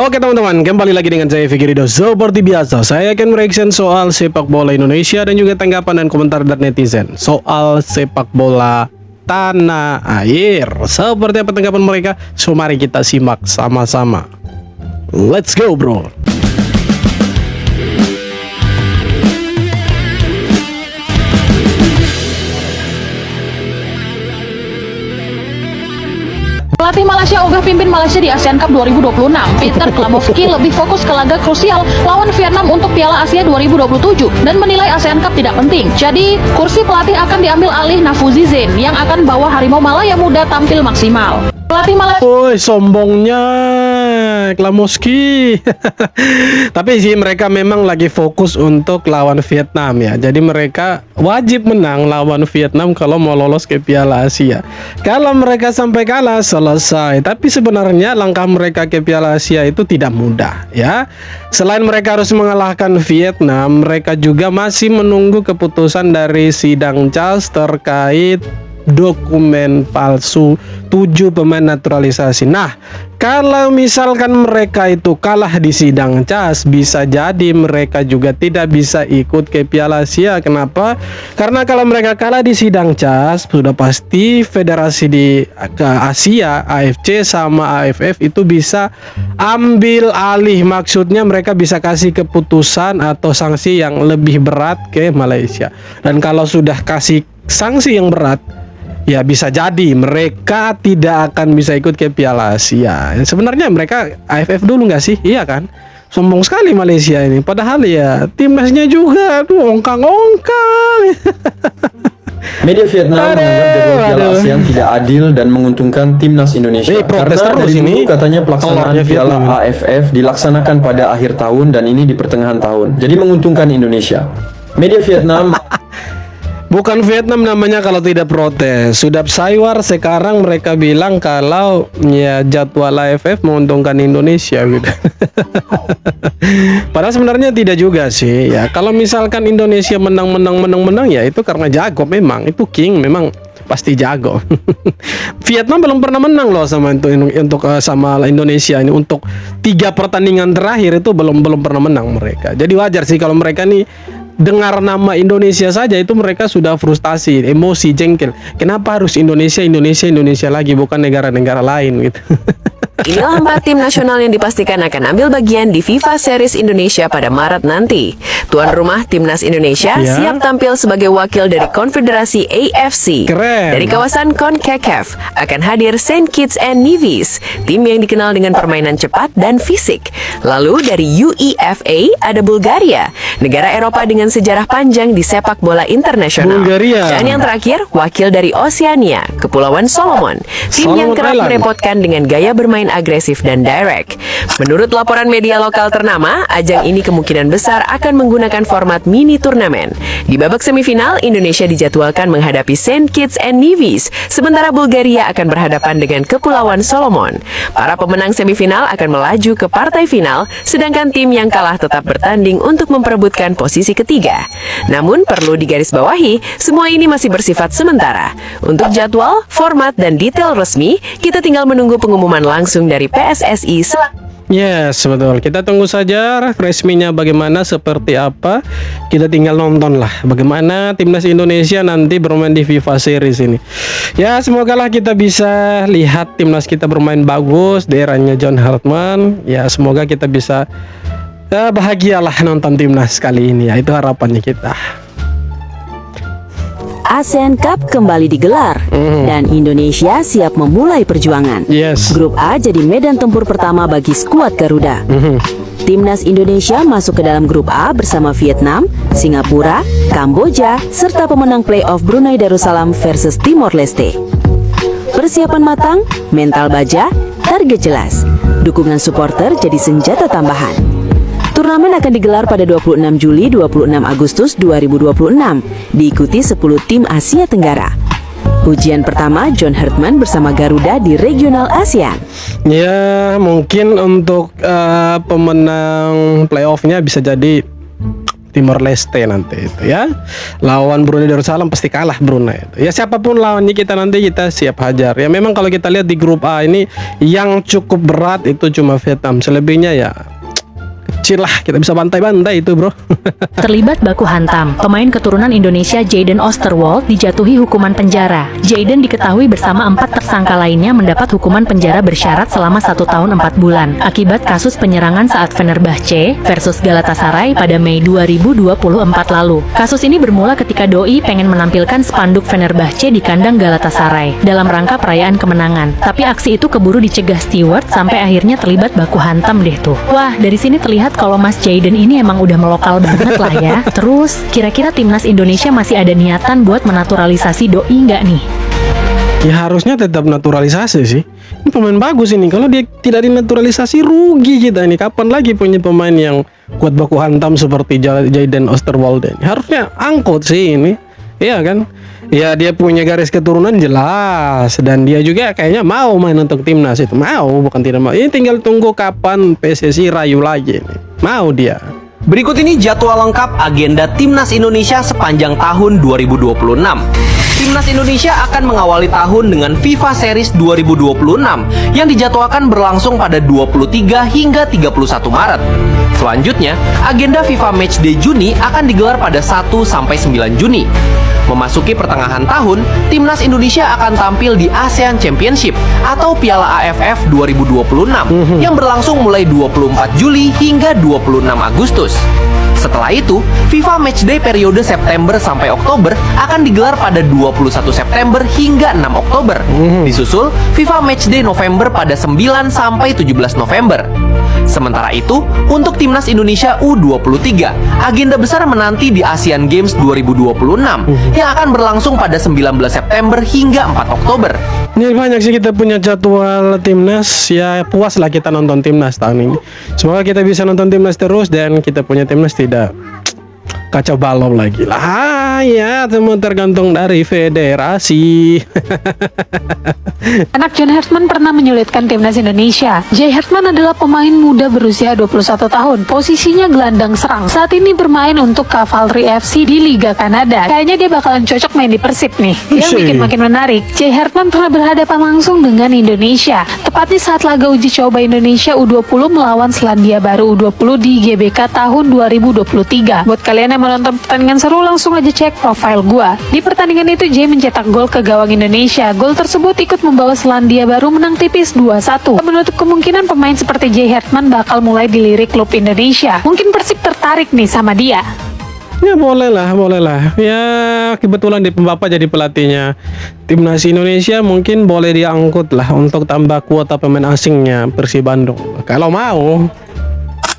Oke teman-teman, kembali lagi dengan saya Fikri Ridho. Seperti biasa, saya akan mereaction soal sepak bola Indonesia dan juga tanggapan dan komentar dari netizen soal sepak bola tanah air. Seperti apa tanggapan mereka? So mari kita simak sama-sama. Let's go bro. Pelatih Malaysia ogah pimpin Malaysia di ASEAN Cup 2026. Peter Klamovski lebih fokus ke laga krusial lawan Vietnam untuk Piala Asia 2027 dan menilai ASEAN Cup tidak penting. Jadi, kursi pelatih akan diambil alih Nafuzi Zain yang akan bawa Harimau Malaya Muda tampil maksimal. Pelatih Malaysia. Woi, sombongnya Klamovski. Tapi sih mereka memang lagi fokus untuk lawan Vietnam ya. Jadi mereka wajib menang lawan Vietnam kalau mau lolos ke Piala Asia. Kalau mereka sampai kalah selesai. Tapi sebenarnya langkah mereka ke Piala Asia itu tidak mudah ya. Selain mereka harus mengalahkan Vietnam, mereka juga masih menunggu keputusan dari sidang CAS terkait dokumen palsu 7 pemain naturalisasi. Nah, kalau misalkan mereka itu kalah di sidang CAS, bisa jadi mereka juga tidak bisa ikut ke Piala Asia. Kenapa? Karena kalau mereka kalah di sidang CAS, sudah pasti federasi di Asia, AFC sama AFF itu bisa ambil alih. Maksudnya mereka bisa kasih keputusan atau sanksi yang lebih berat ke Malaysia. Dan kalau sudah kasih sanksi yang berat, ya bisa jadi mereka tidak akan bisa ikut ke Piala Asia. Sebenarnya mereka AFF dulu nggak sih? Iya kan? Sombong sekali Malaysia ini. Padahal ya timnasnya juga tuh ongkang-ongkang. Media Vietnam menganggap jadwal Piala ASEAN tidak adil dan menguntungkan timnas Indonesia karena dari dulu katanya pelaksanaan Piala AFF dilaksanakan pada akhir tahun dan ini di pertengahan tahun. Jadi menguntungkan Indonesia. Media Vietnam Bukan Vietnam namanya kalau tidak protes. Sudah Saywar sekarang mereka bilang kalau ya jadwal AFF menguntungkan Indonesia gitu. Padahal sebenarnya tidak juga sih ya. Kalau misalkan Indonesia menang ya itu karena jago memang. Itu king memang pasti jago. Vietnam belum pernah menang loh sama sama Indonesia ini untuk 3 pertandingan terakhir itu belum pernah menang mereka. Jadi wajar sih kalau mereka nih dengar nama Indonesia saja itu mereka sudah frustasi, emosi, jengkel. Kenapa harus Indonesia lagi bukan negara-negara lain gitu. Inilah 4 tim nasional yang dipastikan akan ambil bagian di FIFA Series Indonesia pada Maret nanti. Tuan rumah Timnas Indonesia siap tampil sebagai wakil dari Konfederasi AFC. Keren. Dari kawasan CONCACAF akan hadir Saint Kitts and Nevis, tim yang dikenal dengan permainan cepat dan fisik. Lalu dari UEFA ada Bulgaria, negara Eropa dengan sejarah panjang di sepak bola internasional. Bulgaria. Dan yang terakhir, wakil dari Oceania, Kepulauan Solomon, tim yang kerap merepotkan dengan gaya bermain agresif dan direct. Menurut laporan media lokal ternama, ajang ini kemungkinan besar akan menggunakan format mini turnamen. Di babak semifinal, Indonesia dijadwalkan menghadapi Saint Kitts and Nevis, sementara Bulgaria akan berhadapan dengan Kepulauan Solomon. Para pemenang semifinal akan melaju ke partai final, sedangkan tim yang kalah tetap bertanding untuk memperebutkan posisi ketiga. Namun, perlu digarisbawahi, semua ini masih bersifat sementara. Untuk jadwal, format, dan detail resmi, kita tinggal menunggu pengumuman langsung dari PSSI. Yes, betul. Kita tunggu saja resminya bagaimana, seperti apa. Kita tinggal nonton lah bagaimana timnas Indonesia nanti bermain di FIFA Series ini. Ya, semogalah kita bisa lihat timnas kita bermain bagus di eranya John Hartman. Ya, semoga kita bisa bahagialah nonton timnas kali ini ya. Itu harapannya kita. ASEAN Cup kembali digelar dan Indonesia siap memulai perjuangan. Yes. Grup A jadi medan tempur pertama bagi skuad Garuda. Timnas Indonesia masuk ke dalam grup A bersama Vietnam, Singapura, Kamboja, serta pemenang playoff Brunei Darussalam versus Timor Leste. Persiapan matang, mental baja, target jelas. Dukungan supporter jadi senjata tambahan. Turnamen akan digelar pada 26 Juli 26 Agustus 2026, diikuti 10 tim Asia Tenggara. Ujian pertama John Hartman bersama Garuda di regional ASEAN. Ya, mungkin untuk pemenang playoffnya bisa jadi Timor Leste nanti itu ya. Lawan Brunei Darussalam pasti kalah Brunei itu. Ya siapapun lawannya kita nanti kita siap hajar. Ya memang kalau kita lihat di grup A ini yang cukup berat itu cuma Vietnam. Selebihnya ya kecil lah, kita bisa bantai-bantai itu bro. Terlibat baku hantam, pemain keturunan Indonesia Jayden Oosterwolde dijatuhi hukuman penjara. Jayden diketahui bersama 4 tersangka lainnya mendapat hukuman penjara bersyarat selama 1 tahun 4 bulan akibat kasus penyerangan saat Fenerbahce versus Galatasaray pada Mei 2024 lalu. Kasus ini bermula ketika Doi pengen menampilkan spanduk Fenerbahce di kandang Galatasaray dalam rangka perayaan kemenangan. Tapi aksi itu keburu dicegah steward sampai akhirnya terlibat baku hantam deh tuh. Wah, dari sini terlihat kalau Mas Jayden ini emang udah melokal banget lah ya. Terus, kira-kira timnas Indonesia masih ada niatan buat menaturalisasi Doi nggak nih? Ya harusnya tetap naturalisasi sih. Ini pemain bagus ini. Kalau dia tidak dinaturalisasi rugi kita ini. Kapan lagi punya pemain yang kuat baku hantam seperti Jayden Oosterwolde? Harusnya angkut sih ini. Iya kan? Ya dia punya garis keturunan jelas dan dia juga kayaknya mau main untuk timnas itu. Mau, bukan tidak mau. Ini tinggal tunggu kapan PSSI rayu lagi ini. Mau dia. Berikut ini jadwal lengkap agenda Timnas Indonesia sepanjang tahun 2026. Timnas Indonesia akan mengawali tahun dengan FIFA Series 2026 yang dijadwalkan berlangsung pada 23 hingga 31 Maret. Selanjutnya, agenda FIFA Matchday Juni akan digelar pada 1 sampai 9 Juni. Memasuki pertengahan tahun, Timnas Indonesia akan tampil di ASEAN Championship atau Piala AFF 2026 yang berlangsung mulai 24 Juli hingga 26 Agustus. Setelah itu, FIFA Matchday periode September sampai Oktober akan digelar pada 21 September hingga 6 Oktober. Disusul FIFA Matchday November pada 9 sampai 17 November. Sementara itu, untuk Timnas Indonesia U23, agenda besar menanti di Asian Games 2026 yang akan berlangsung pada 19 September hingga 4 Oktober. Ini banyak sih kita punya jadwal timnas. Ya puas lah kita nonton timnas tahun ini. Semoga kita bisa nonton timnas terus dan kita punya timnas tidak kacau balau lagi lah. Ya semua tergantung dari federasi. Anak John Hartman pernah menyulitkan timnas Indonesia. Jay Hartman adalah pemain muda berusia 21 tahun. Posisinya gelandang serang. Saat ini bermain untuk Cavalry FC di Liga Kanada. Kayaknya dia bakalan cocok main di Persib nih. Yang bikin makin menarik, Jay Hartman pernah berhadapan langsung dengan Indonesia. Tepatnya saat laga uji coba Indonesia U20 melawan Selandia Baru U20 di GBK tahun 2023. Buat kalian yang menonton pertandingan seru, langsung aja cek profil gua. Di pertandingan itu Jay mencetak gol ke gawang Indonesia. Gol tersebut ikut membawa Selandia Baru menang tipis 2-1. Menutup kemungkinan pemain seperti Jay Hartman bakal mulai dilirik klub Indonesia. Mungkin Persib tertarik nih sama dia. Ya boleh lah. Ya kebetulan di Bapak jadi pelatihnya timnas Indonesia, mungkin boleh diangkut lah untuk tambah kuota pemain asingnya Persib Bandung. Kalau mau.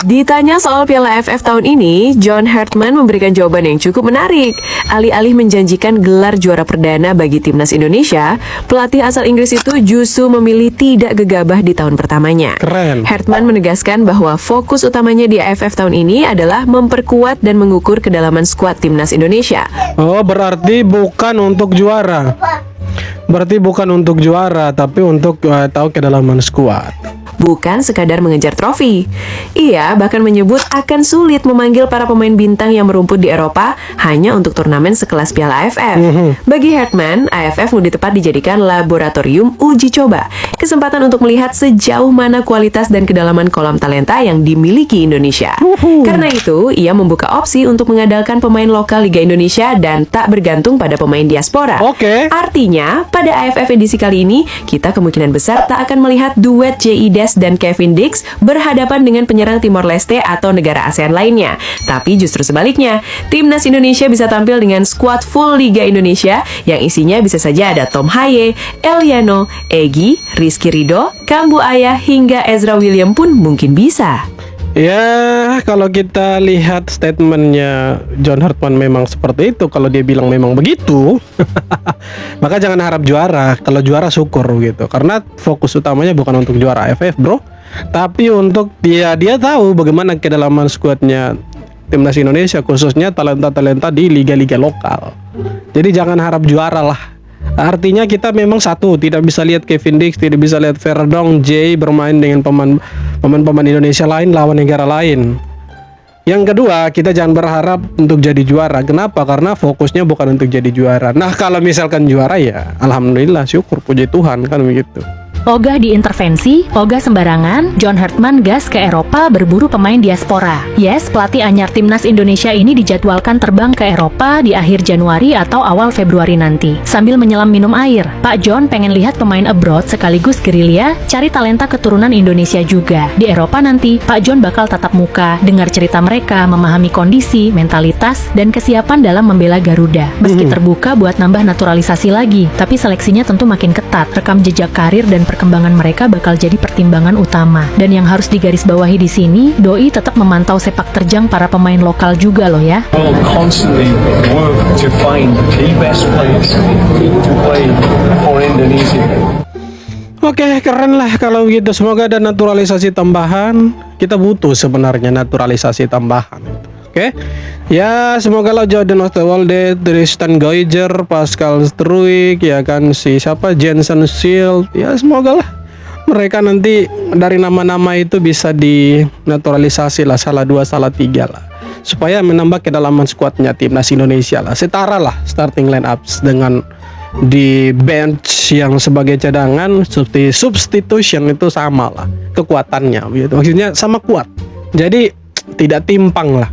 Ditanya soal Piala AFF tahun ini, John Hartman memberikan jawaban yang cukup menarik. Alih-alih menjanjikan gelar juara perdana bagi timnas Indonesia, pelatih asal Inggris itu justru memilih tidak gegabah di tahun pertamanya. Keren. Hartman menegaskan bahwa fokus utamanya di AFF tahun ini adalah memperkuat dan mengukur kedalaman skuad timnas Indonesia. Oh, berarti bukan untuk juara. Tapi untuk tahu kedalaman skuad. Bukan sekadar mengejar trofi. Ia bahkan menyebut akan sulit memanggil para pemain bintang yang merumput di Eropa hanya untuk turnamen sekelas Piala AFF. Bagi Hartman, AFF lebih tepat dijadikan laboratorium uji coba, kesempatan untuk melihat sejauh mana kualitas dan kedalaman kolam talenta yang dimiliki Indonesia. Karena itu, ia membuka opsi untuk mengandalkan pemain lokal Liga Indonesia dan tak bergantung pada pemain diaspora. Artinya, pada AFF edisi kali ini, kita kemungkinan besar tak akan melihat duet J.I. Des dan Kevin Dix berhadapan dengan penyerang Timor Leste atau negara ASEAN lainnya. Tapi justru sebaliknya, timnas Indonesia bisa tampil dengan skuad full Liga Indonesia yang isinya bisa saja ada Tom Haye, Eliano, Egy, Rizky Ridho, Kambu Aya hingga Ezra William pun mungkin bisa. Ya, kalau kita lihat statementnya John Hartman memang seperti itu. Kalau dia bilang memang begitu, maka jangan harap juara. Kalau juara syukur gitu. Karena fokus utamanya bukan untuk juara AFF, bro, tapi untuk dia tahu bagaimana kedalaman skuadnya timnas Indonesia, khususnya talenta-talenta di liga-liga lokal. Jadi jangan harap juara lah. Artinya kita memang satu, tidak bisa lihat Kevin Dix, tidak bisa lihat Verdong, Jay bermain dengan pemain Indonesia lain lawan negara lain. Yang kedua, kita jangan berharap untuk jadi juara. Kenapa? Karena fokusnya bukan untuk jadi juara. Nah, kalau misalkan juara ya alhamdulillah, syukur, puji Tuhan, kan begitu. Ogah diintervensi, ogah sembarangan, John Hartman gas ke Eropa berburu pemain diaspora. Yes, pelatih anyar timnas Indonesia ini dijadwalkan terbang ke Eropa di akhir Januari atau awal Februari nanti. Sambil menyelam minum air, Pak John pengen lihat pemain abroad sekaligus gerilya, cari talenta keturunan Indonesia juga. Di Eropa nanti, Pak John bakal tatap muka, dengar cerita mereka, memahami kondisi, mentalitas, dan kesiapan dalam membela Garuda. Meski terbuka buat nambah naturalisasi lagi, tapi seleksinya tentu makin ketat. Rekam jejak karir dan perkembangan mereka bakal jadi pertimbangan utama. Dan yang harus digarisbawahi di sini, Doi tetap memantau sepak terjang para pemain lokal juga loh ya. Will constantly work to find the best players to play for Indonesia. Oke, keren lah kalau gitu. Semoga ada naturalisasi tambahan. Kita butuh sebenarnya naturalisasi tambahan. Oke, ya semoga lah Jordan Osterwolde, Tristan Geuger, Pascal Struijk, ya kan si siapa Jensen Shield, ya semoga lah mereka nanti dari nama-nama itu bisa dinaturalisasi lah, salah 2 salah 3 lah, supaya menambah kedalaman skuadnya timnas Indonesia lah, setara lah starting line ups dengan di bench yang sebagai cadangan, substitution itu sama lah kekuatannya gitu, maksudnya sama kuat, jadi tidak timpang lah.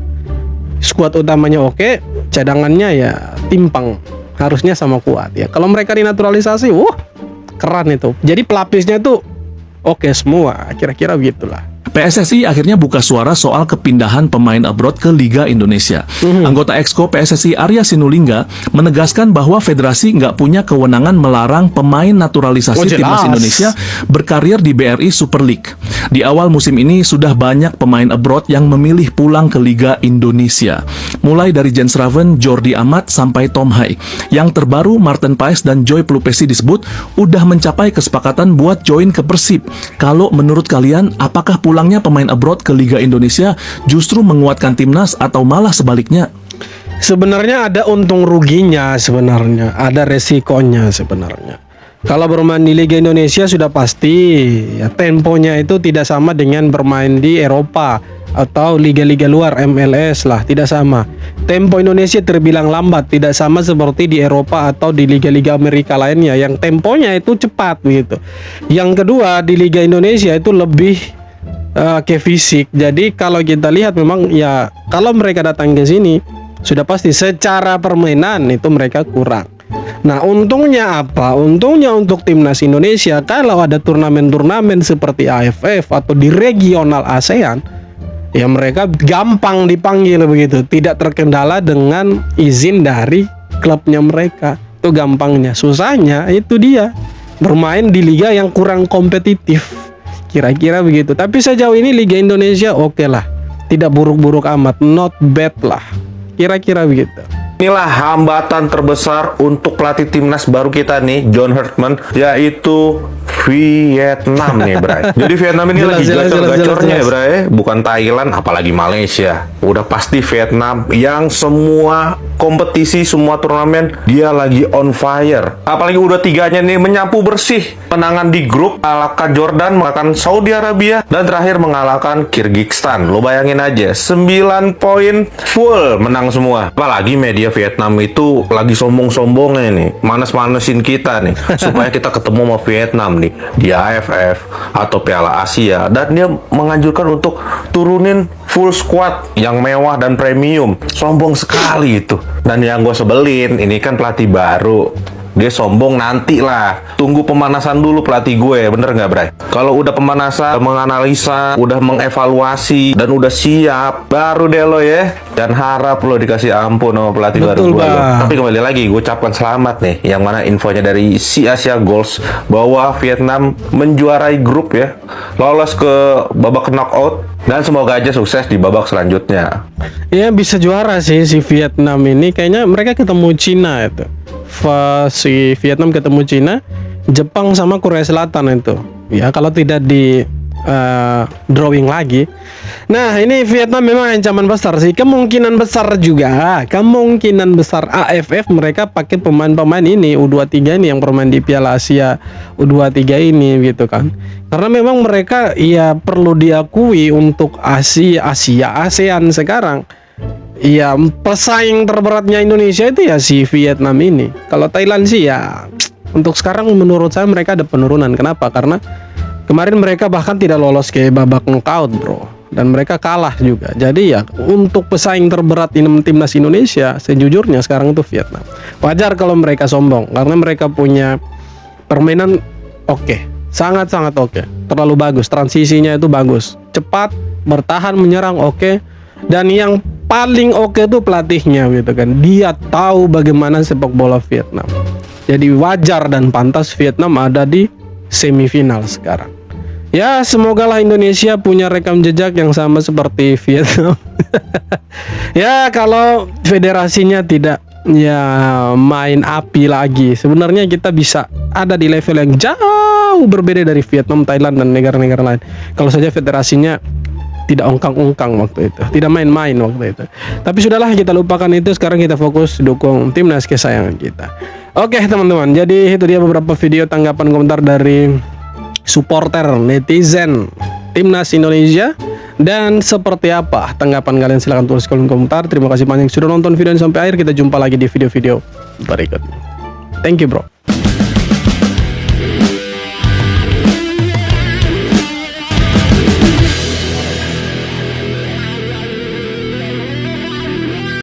Skuad utamanya oke, cadangannya ya timpang, harusnya sama kuat ya. Kalau mereka dinaturalisasi, keren itu. Jadi pelapisnya tuh oke semua, kira-kira begitulah. PSSI akhirnya buka suara soal kepindahan pemain abroad ke Liga Indonesia. Anggota Exco PSSI Arya Sinulinga menegaskan bahwa federasi nggak punya kewenangan melarang pemain naturalisasi timnas Indonesia berkarir di BRI Super League. Di awal musim ini sudah banyak pemain abroad yang memilih pulang ke Liga Indonesia. Mulai dari Jens Raven, Jordi Amat, sampai Tom Hai. Yang terbaru Martin Paes dan Joy Pelupesi disebut udah mencapai kesepakatan buat join ke Persib. Kalau menurut kalian, apakah pulangnya pemain abroad ke Liga Indonesia justru menguatkan timnas atau malah sebaliknya? Sebenarnya ada untung ruginya, sebenarnya ada resikonya sebenarnya. Kalau bermain di Liga Indonesia sudah pasti ya, temponya itu tidak sama dengan bermain di Eropa atau liga-liga luar, MLS lah, tidak sama. Tempo Indonesia terbilang lambat, tidak sama seperti di Eropa atau di liga-liga Amerika lainnya yang temponya itu cepat gitu. Yang kedua, di Liga Indonesia itu lebih ke fisik. Jadi kalau kita lihat memang ya kalau mereka datang ke sini sudah pasti secara permainan itu mereka kurang. Nah, untungnya apa? Untungnya untuk timnas Indonesia kalau ada turnamen-turnamen seperti AFF atau di regional ASEAN, ya mereka gampang dipanggil begitu, tidak terkendala dengan izin dari klubnya mereka. Itu gampangnya. Susahnya itu dia bermain di liga yang kurang kompetitif. Kira-kira begitu. Tapi sejauh ini Liga Indonesia oke lah, tidak buruk-buruk amat, not bad lah. Kira-kira begitu. Inilah hambatan terbesar untuk pelatih timnas baru kita nih, John Hartman, yaitu Vietnam nih, Bray. Jadi Vietnam ini lagi gacor-gacornya ya, Bray. Bukan Thailand, apalagi Malaysia. Udah pasti Vietnam yang semua kompetisi, semua turnamen dia lagi on fire. Apalagi udah tiganya nih menyapu bersih. Menangan di grup, mengalahkan Jordan, mengalahkan Saudi Arabia, dan terakhir mengalahkan Kyrgyzstan. Lo bayangin aja, 9 poin full menang semua. Apalagi media Vietnam itu lagi sombong-sombongnya nih, manas-manasin kita nih, supaya kita ketemu sama Vietnam nih di AFF atau Piala Asia, dan dia menganjurkan untuk turunin full squad yang mewah dan premium. Sombong sekali itu. Dan yang gue sebelin, ini kan pelatih baru, dia sombong nanti lah. Tunggu pemanasan dulu pelatih gue, bener nggak, Bray? Kalau udah pemanasan, menganalisa, udah mengevaluasi, dan udah siap, baru deh lo ya. Dan harap lo dikasih ampun sama pelatih baru gue. Tapi kembali lagi, gue ucapkan selamat nih. Yang mana infonya dari si Asia Goals bahwa Vietnam menjuarai grup ya, lolos ke babak knockout. Dan semoga aja sukses di babak selanjutnya. Ya bisa juara sih si Vietnam ini. Kayaknya mereka ketemu Cina itu. Si Vietnam ketemu Cina, Jepang sama Korea Selatan itu. Ya kalau tidak di drawing lagi. Nah, ini Vietnam memang ancaman besar sih. Kemungkinan besar AFF mereka pakai pemain-pemain ini U23 ini yang bermain di Piala Asia U23 ini gitu kan. Karena memang mereka ya perlu diakui untuk ASEAN sekarang. Ya, pesaing terberatnya Indonesia itu ya si Vietnam ini. Kalau Thailand sih ya untuk sekarang menurut saya mereka ada penurunan. Kenapa? Karena kemarin mereka bahkan tidak lolos ke babak knockout, bro. Dan mereka kalah juga. Jadi ya untuk pesaing terberat timnas Indonesia sejujurnya sekarang itu Vietnam. Wajar kalau mereka sombong karena mereka punya permainan oke. Sangat-sangat oke. Terlalu bagus. Transisinya itu bagus. Cepat, bertahan, menyerang oke. Dan yang paling oke itu pelatihnya gitu kan. Dia tahu bagaimana sepak bola Vietnam. Jadi wajar dan pantas Vietnam ada di semifinal sekarang. Ya, semogalah Indonesia punya rekam jejak yang sama seperti Vietnam. Ya, kalau federasinya tidak ya main api lagi, sebenarnya kita bisa ada di level yang jauh berbeda dari Vietnam, Thailand dan negara-negara lain. Kalau saja federasinya tidak ongkang-ongkang waktu itu, tidak main-main waktu itu. Tapi sudahlah, kita lupakan itu. Sekarang kita fokus dukung timnas kesayangan kita. Oke teman-teman, jadi itu dia beberapa video tanggapan komentar dari supporter netizen timnas Indonesia. Dan seperti apa tanggapan kalian, silahkan tulis kolom komentar. Terima kasih banyak sudah nonton video ini sampai akhir. Kita jumpa lagi di video-video berikutnya. Thank you bro.